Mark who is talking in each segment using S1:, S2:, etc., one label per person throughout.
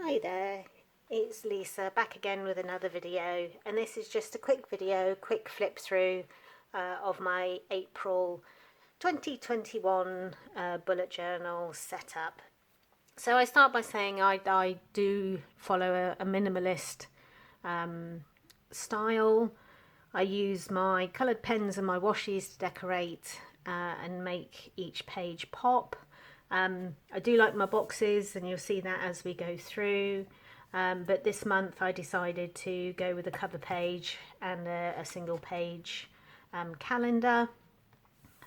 S1: Hi there, it's Lisa back again with another video, and this is just a quick video, quick flip through of my April 2021 bullet journal setup. So I start by saying I do follow a minimalist style. I use my coloured pens and my washes to decorate and make each page pop. I do like my boxes, and you'll see that as we go through. But this month I decided to go with a cover page and a single page calendar.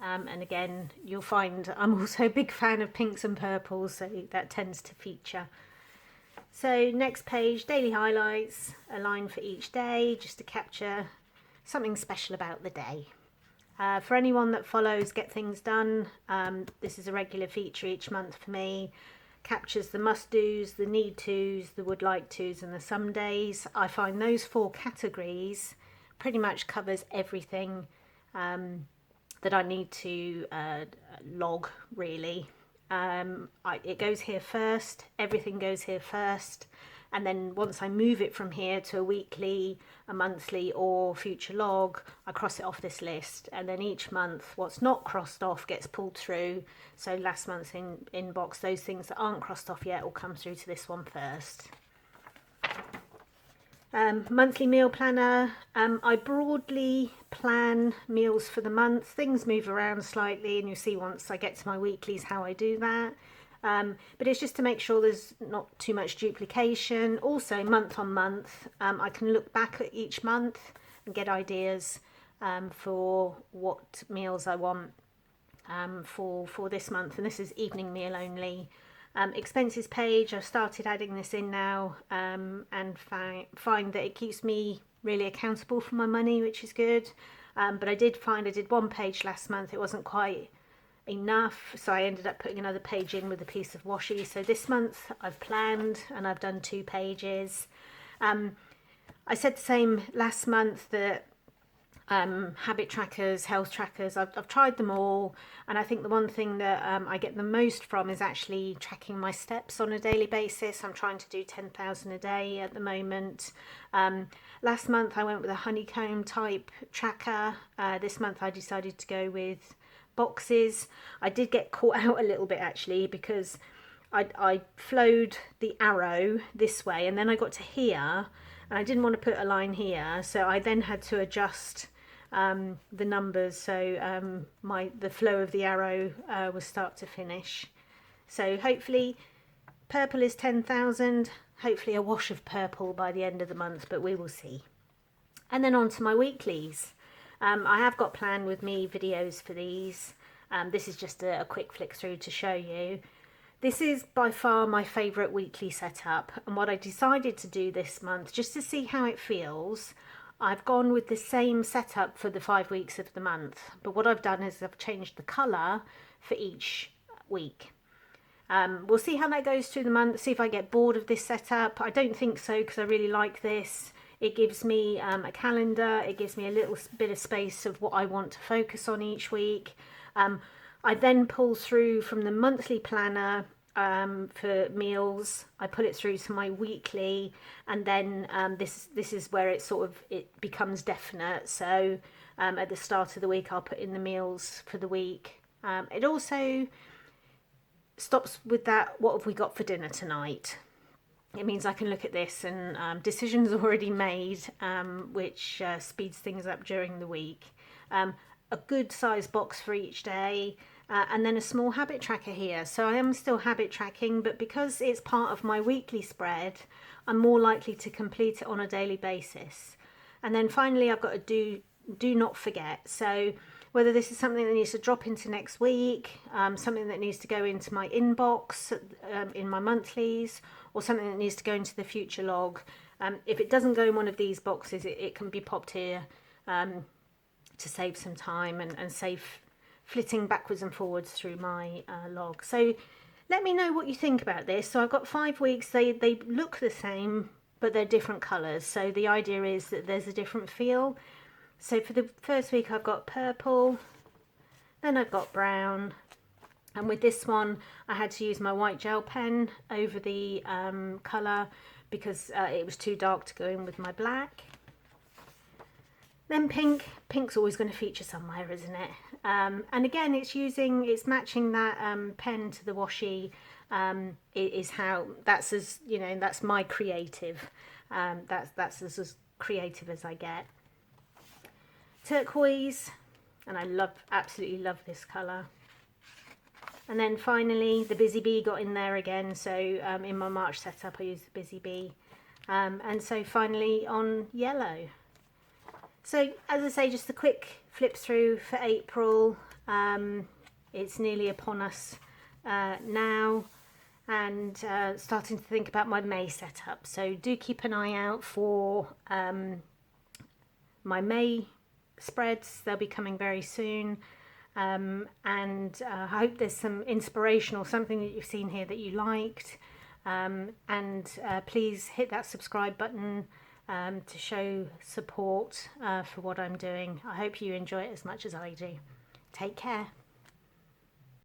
S1: And again, you'll find I'm also a big fan of pinks and purples, so that tends to feature. So next page, daily highlights, a line for each day, just to capture something special about the day. For anyone that follows Get Things Done, this is a regular feature each month for me. Captures the must-dos, the need-tos, the would-like-tos and the some days. I find those four categories pretty much covers everything that I need to log, really. It goes here first, everything goes here first, and then once I move it from here to a weekly, a monthly or future log, I cross it off this list, and then each month what's not crossed off gets pulled through. So last month's inbox, those things that aren't crossed off yet will come through to this one first. Monthly meal planner. I broadly plan meals for the month. Things move around slightly, and you'll see once I get to my weeklies how I do that. But it's just to make sure there's not too much duplication. Also, month on month, I can look back at each month and get ideas for what meals I want for this month. And this is evening meal only. Expenses page, I've started adding this in now, and find that it keeps me really accountable for my money, which is good. But I did one page last month, it wasn't quite enough, so I ended up putting another page in with a piece of washi. So this month I've planned and I've done 2 pages. I said the same last month that habit trackers, health trackers, I've tried them all, and I think the one thing that I get the most from is actually tracking my steps on a daily basis. I'm trying to do 10,000 a day at the moment. Last month I went with a honeycomb type tracker. This month I decided to go with boxes. I did get caught out a little bit actually, because I flowed the arrow this way and then I got to here and I didn't want to put a line here, so I then had to adjust the numbers, so the flow of the arrow was start to finish. So hopefully purple is 10,000, hopefully a wash of purple by the end of the month, but we will see. And then on to my weeklies. I have got planned with me videos for these. This is just a quick flick through to show you. This is by far my favourite weekly setup, and what I decided to do this month, just to see how it feels, I've gone with the same setup for the 5 weeks of the month, but what I've done is I've changed the colour for each week. We'll see how that goes through the month, see if I get bored of this setup. I don't think so, because I really like this. It gives me a calendar, it gives me a little bit of space of what I want to focus on each week. I then pull through from the monthly planner for meals. I put it through to my weekly, and then this is where it becomes definite. So at the start of the week I'll put in the meals for the week. It also stops with that, what have we got for dinner tonight? It means I can look at this and decisions already made, which speeds things up during the week. A good size box for each day, and then a small habit tracker here. So I am still habit tracking, but because it's part of my weekly spread, I'm more likely to complete it on a daily basis. And then finally I've got a do not forget. So whether this is something that needs to drop into next week, something that needs to go into my inbox in my monthlies, or something that needs to go into the future log, if it doesn't go in one of these boxes, it can be popped here to save some time and save flitting backwards and forwards through my log. So let me know what you think about this. So I've got 5 weeks, they look the same, but they're different colours. So the idea is that there's a different feel. So for the first week I've got purple, then I've got brown, And with this one, I had to use my white gel pen over the colour because it was too dark to go in with my black. Then pink. Pink's always going to feature somewhere, isn't it? And again, it's matching that pen to the washi. That's my creative. That's as creative as I get. Turquoise, and I absolutely love this colour. And then finally, the Busy Bee got in there again. So in my March setup, I used the Busy Bee. And so finally on yellow. So as I say, just a quick flip through for April. It's nearly upon us now, and starting to think about my May setup. So do keep an eye out for my May spreads. They'll be coming very soon. And I hope there's some inspiration or something that you've seen here that you liked. Please hit that subscribe button to show support for what I'm doing. I hope you enjoy it as much as I do. Take care.